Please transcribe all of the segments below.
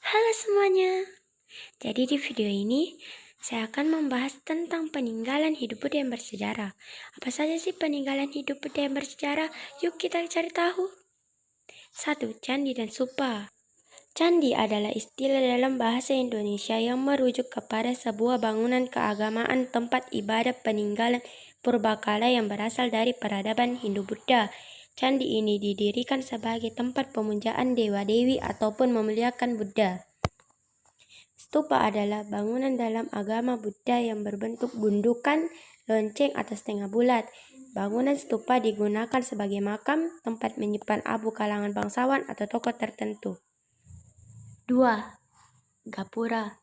Halo semuanya. Jadi di video ini saya akan membahas tentang peninggalan hidup Buddha yang bersejarah. Apa saja sih peninggalan hidup Buddha yang bersejarah? Yuk kita cari tahu. 1. Candi dan Stupa. Candi adalah istilah dalam bahasa Indonesia yang merujuk kepada sebuah bangunan keagamaan tempat ibadah peninggalan purbakala yang berasal dari peradaban Hindu-Buddha. Candi ini didirikan sebagai tempat pemujaan dewa-dewi ataupun memuliakan Buddha. Stupa adalah bangunan dalam agama Buddha yang berbentuk gundukan, lonceng atau setengah bulat. Bangunan stupa digunakan sebagai makam, tempat menyimpan abu kalangan bangsawan atau tokoh tertentu. 2. Gapura.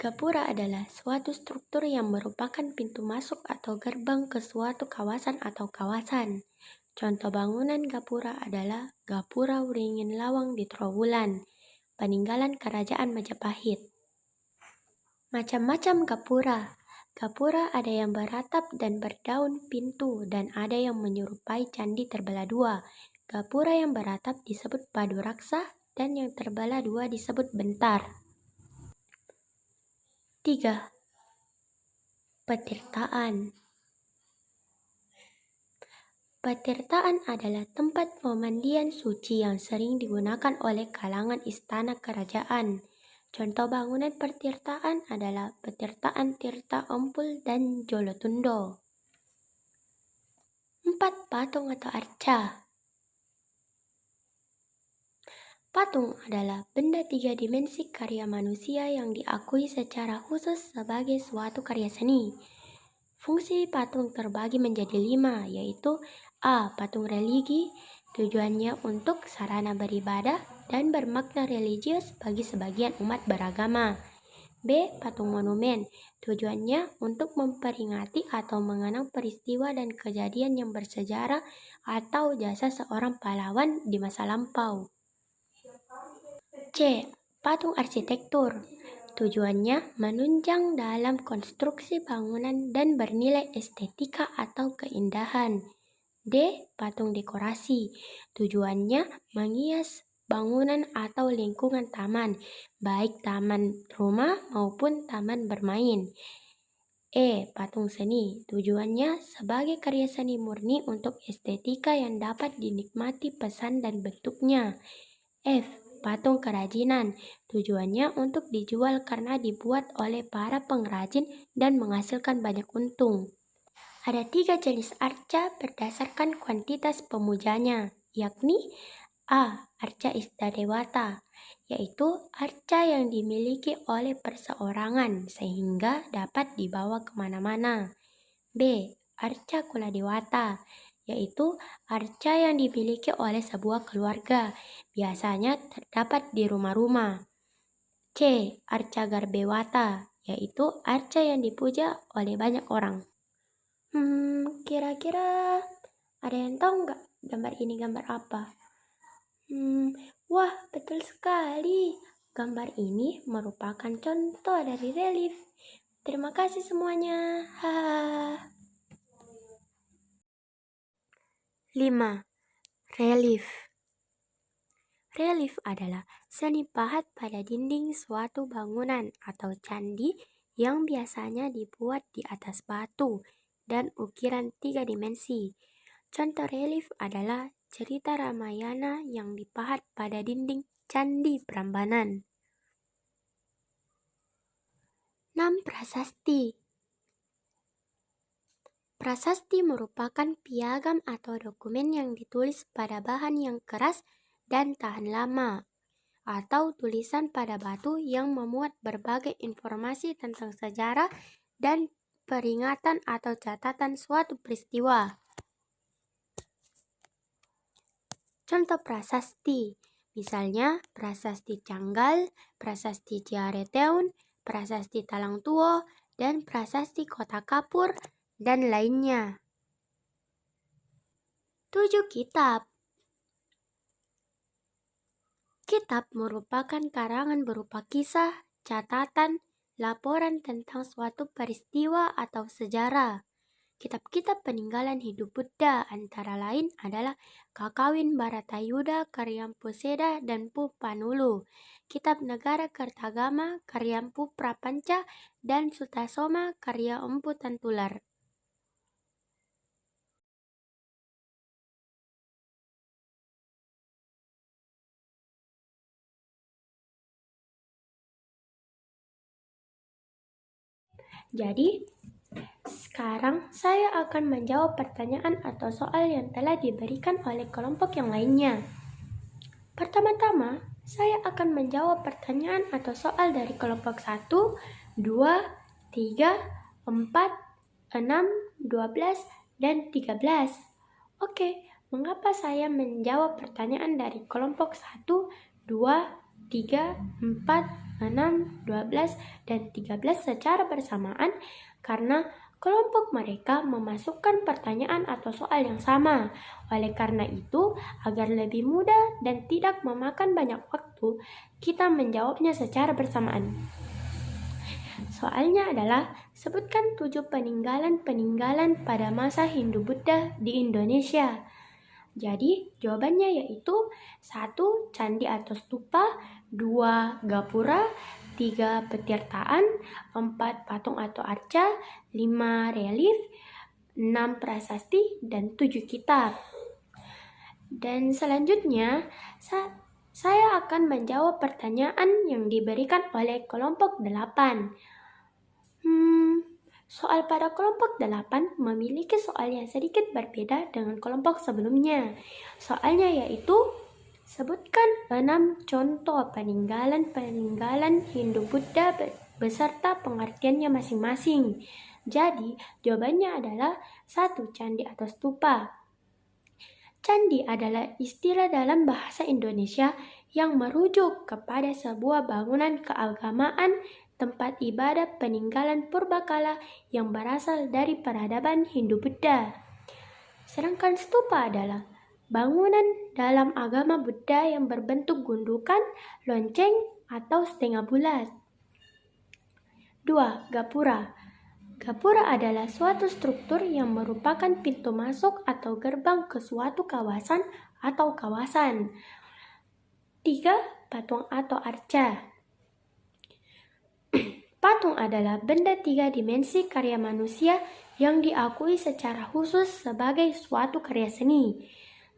Gapura adalah suatu struktur yang merupakan pintu masuk atau gerbang ke suatu kawasan atau kawasan. Contoh bangunan gapura adalah Gapura Wringin Lawang di Trowulan, peninggalan kerajaan Majapahit. Macam-macam gapura. Gapura ada yang beratap dan berdaun pintu dan ada yang menyerupai candi terbelah dua. Gapura yang beratap disebut padu raksa dan yang terbelah dua disebut bentar. 3. Petirtaan. Petirtaan adalah tempat pemandian suci yang sering digunakan oleh kalangan istana kerajaan. Contoh bangunan petirtaan adalah Petirtaan Tirta Empul dan Jolotundo. 4. Patung atau arca. Patung adalah benda tiga dimensi karya manusia yang diakui secara khusus sebagai suatu karya seni. Fungsi patung terbagi menjadi 5, yaitu A. Patung religi, tujuannya untuk sarana beribadah dan bermakna religius bagi sebagian umat beragama. B. Patung monumen, tujuannya untuk memperingati atau mengenang peristiwa dan kejadian yang bersejarah atau jasa seorang pahlawan di masa lampau. C. Patung arsitektur, tujuannya menunjang dalam konstruksi bangunan dan bernilai estetika atau keindahan. D. Patung dekorasi, tujuannya menghias bangunan atau lingkungan taman, baik taman rumah maupun taman bermain. E. Patung seni, tujuannya sebagai karya seni murni untuk estetika yang dapat dinikmati pesan dan bentuknya. F. Patung kerajinan, tujuannya untuk dijual karena dibuat oleh para pengrajin dan menghasilkan banyak untung. Ada 3 jenis arca berdasarkan kuantitas pemujanya, yakni A. Arca Istadewata, yaitu arca yang dimiliki oleh perseorangan sehingga dapat dibawa kemana-mana. B. Arca Kuladewata, yaitu arca yang dimiliki oleh sebuah keluarga, biasanya terdapat di rumah-rumah. C. Arca Garbewata, yaitu arca yang dipuja oleh banyak orang. Kira-kira ada yang tahu nggak gambar ini gambar apa? Wah, betul sekali. Gambar ini merupakan contoh dari relief. Terima kasih semuanya. Hahaha. 5. Relief. Relief adalah seni pahat pada dinding suatu bangunan atau candi yang biasanya dibuat di atas batu dan ukiran 3 dimensi. Contoh relief adalah cerita Ramayana yang dipahat pada dinding Candi Prambanan. 6. Prasasti. Prasasti merupakan piagam atau dokumen yang ditulis pada bahan yang keras dan tahan lama, atau tulisan pada batu yang memuat berbagai informasi tentang sejarah dan peringatan atau catatan suatu peristiwa. Contoh prasasti, misalnya Prasasti Canggal, Prasasti Ciareteun, Prasasti Talang Tuo, dan Prasasti Kota Kapur, dan lainnya. 7. Kitab. Kitab merupakan karangan berupa kisah, catatan, laporan tentang suatu peristiwa atau sejarah. Kitab-kitab peninggalan hidup Buddha antara lain adalah Kakawin Bharatayuda karya Mpu Seda dan Mpu Panulu, Kitab Negara Kertagama karya Mpu Prapanca dan Sutasoma karya Mpu Tantular. Jadi, sekarang saya akan menjawab pertanyaan atau soal yang telah diberikan oleh kelompok yang lainnya. Pertama-tama, saya akan menjawab pertanyaan atau soal dari kelompok 1, 2, 3, 4, 6, 12, dan 13. Oke, mengapa saya menjawab pertanyaan dari kelompok 1, 2, 3, 4, 6, 12, dan 13 secara bersamaan? Karena kelompok mereka memasukkan pertanyaan atau soal yang sama. Oleh karena itu, agar lebih mudah dan tidak memakan banyak waktu, kita menjawabnya secara bersamaan. Soalnya adalah, sebutkan 7 peninggalan pada masa Hindu-Buddha di Indonesia. Jadi, jawabannya yaitu 1. Candi atau stupa, 2. Gapura, 3. Petirtaan, 4. Patung atau arca, 5. Relief, 6. Prasasti, dan 7. Kitab. Dan selanjutnya, saya akan menjawab pertanyaan yang diberikan oleh kelompok 8. Soal pada kelompok 8 memiliki soal yang sedikit berbeda dengan kelompok sebelumnya. Soalnya yaitu, sebutkan 6 contoh peninggalan Hindu-Buddha beserta pengertiannya masing-masing. Jadi, jawabannya adalah 1. Candi atau stupa. Candi adalah istilah dalam bahasa Indonesia yang merujuk kepada sebuah bangunan keagamaan, tempat ibadah peninggalan purbakala yang berasal dari peradaban Hindu-Buddha. Sedangkan stupa adalah bangunan dalam agama Buddha yang berbentuk gundukan, lonceng, atau setengah bulat. 2. Gapura. Gapura adalah suatu struktur yang merupakan pintu masuk atau gerbang ke suatu kawasan atau kawasan. 3. Patung atau arca. Patung adalah benda 3 dimensi karya manusia yang diakui secara khusus sebagai suatu karya seni.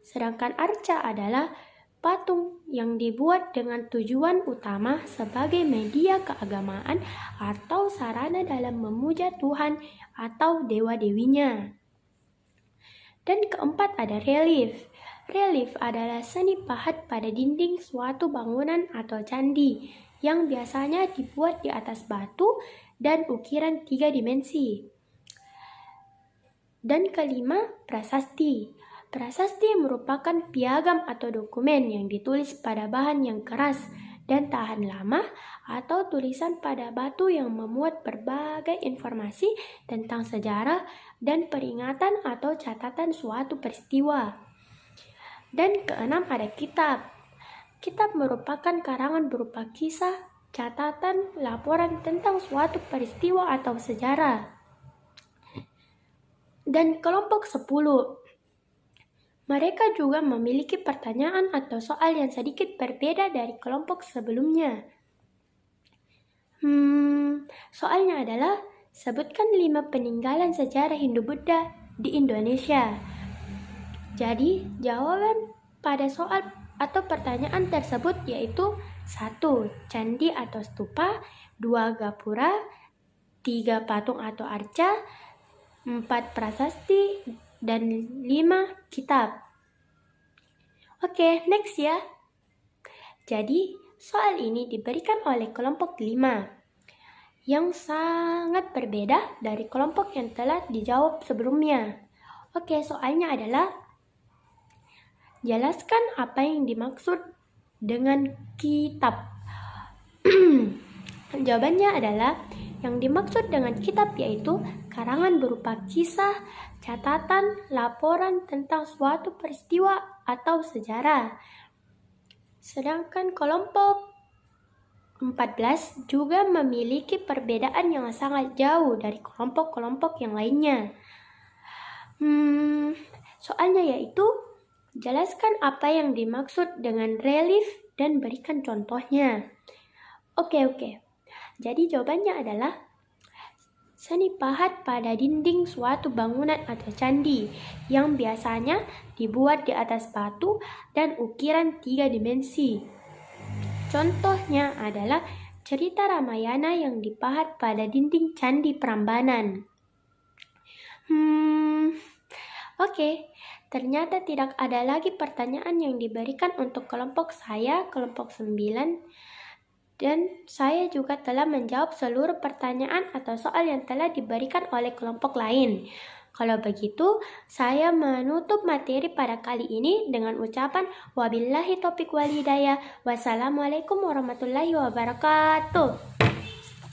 Sedangkan arca adalah patung yang dibuat dengan tujuan utama sebagai media keagamaan atau sarana dalam memuja Tuhan atau dewa-dewinya. Dan keempat ada relief. Relief adalah seni pahat pada dinding suatu bangunan atau candi yang biasanya dibuat di atas batu dan ukiran 3 dimensi. Dan kelima, prasasti. Prasasti merupakan piagam atau dokumen yang ditulis pada bahan yang keras dan tahan lama atau tulisan pada batu yang memuat berbagai informasi tentang sejarah dan peringatan atau catatan suatu peristiwa. Dan keenam ada kitab. Kitab merupakan karangan berupa kisah, catatan, laporan tentang suatu peristiwa atau sejarah. Dan kelompok 10. Mereka juga memiliki pertanyaan atau soal yang sedikit berbeda dari kelompok sebelumnya. Soalnya adalah, sebutkan 5 peninggalan sejarah Hindu-Buddha di Indonesia. Jadi, jawaban pada soal atau pertanyaan tersebut yaitu 1. Candi atau stupa, 2. Gapura, 3. Patung atau arca, 4. Prasasti, dan 5. Kitab. Oke, next ya. Jadi, soal ini diberikan oleh kelompok 5 yang sangat berbeda dari kelompok yang telah dijawab sebelumnya. Oke, soalnya adalah, jelaskan apa yang dimaksud dengan kitab. Jawabannya adalah, yang dimaksud dengan kitab yaitu karangan berupa kisah, catatan, laporan tentang suatu peristiwa atau sejarah. Sedangkan kelompok 14 juga memiliki perbedaan yang sangat jauh dari kelompok-kelompok yang lainnya. Soalnya yaitu, jelaskan apa yang dimaksud dengan relief dan berikan contohnya. Oke. Jadi jawabannya adalah seni pahat pada dinding suatu bangunan atau candi yang biasanya dibuat di atas batu dan ukiran 3 dimensi. Contohnya adalah cerita Ramayana yang dipahat pada dinding Candi Prambanan. Oke, ternyata tidak ada lagi pertanyaan yang diberikan untuk kelompok saya, kelompok 9. Dan saya juga telah menjawab seluruh pertanyaan atau soal yang telah diberikan oleh kelompok lain. Kalau begitu, saya menutup materi pada kali ini dengan ucapan wabillahi taufiq wal hidayah. Wassalamualaikum warahmatullahi wabarakatuh.